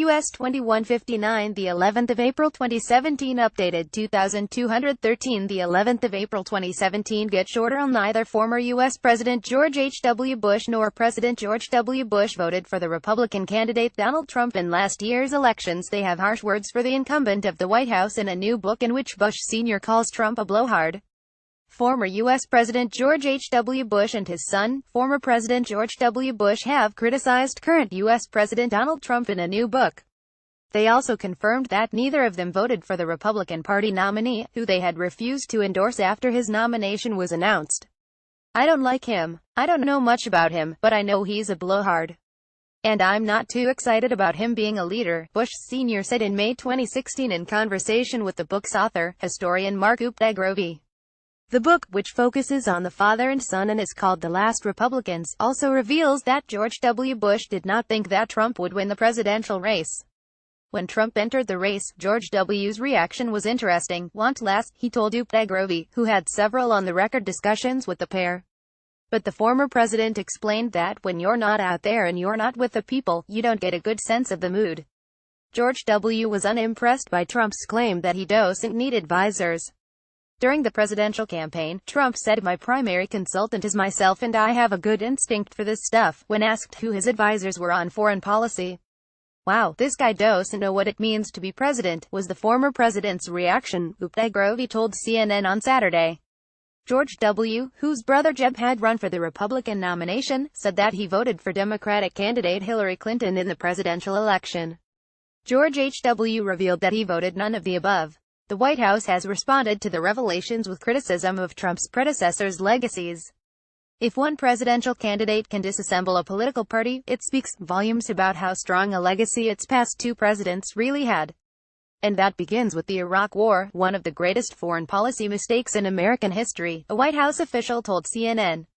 US 2159, the 11th of April 2017, updated 2213, the 11th of April 2017. Get shorter on neither former US President George H.W. Bush nor President George W. Bush voted for the Republican candidate Donald Trump in last year's elections. They have harsh words for the incumbent of the White House in a new book in which Bush Sr. calls Trump a blowhard. Former U.S. President George H.W. Bush and his son, former President George W. Bush, have criticized current U.S. President Donald Trump in a new book. They also confirmed that neither of them voted for the Republican Party nominee, who they had refused to endorse after his nomination was announced. "I don't like him. I don't know much about him, but I know he's a blowhard. And I'm not too excited about him being a leader," Bush Sr. said in May 2016 in conversation with the book's author, historian Mark Gupta. The book, which focuses on the father and son and is called The Last Republicans, also reveals that George W. Bush did not think that Trump would win the presidential race. When Trump entered the race, George W.'s reaction was interesting. "Want less," he told Gupta, who had several on-the-record discussions with the pair. But the former president explained that when you're not out there and you're not with the people, you don't get a good sense of the mood. George W. was unimpressed by Trump's claim that he doesn't need advisors. During the presidential campaign, Trump said, "My primary consultant is myself and I have a good instinct for this stuff," when asked who his advisors were on foreign policy. "Wow, this guy doesn't know what it means to be president," was the former president's reaction, Gupta told CNN on Saturday. George W., whose brother Jeb had run for the Republican nomination, said that he voted for Democratic candidate Hillary Clinton in the presidential election. George H.W. revealed that he voted none of the above. The White House has responded to the revelations with criticism of Trump's predecessors' legacies. If one presidential candidate can disassemble a political party, it speaks volumes about how strong a legacy its past two presidents really had. And that begins with the Iraq War, one of the greatest foreign policy mistakes in American history, a White House official told CNN.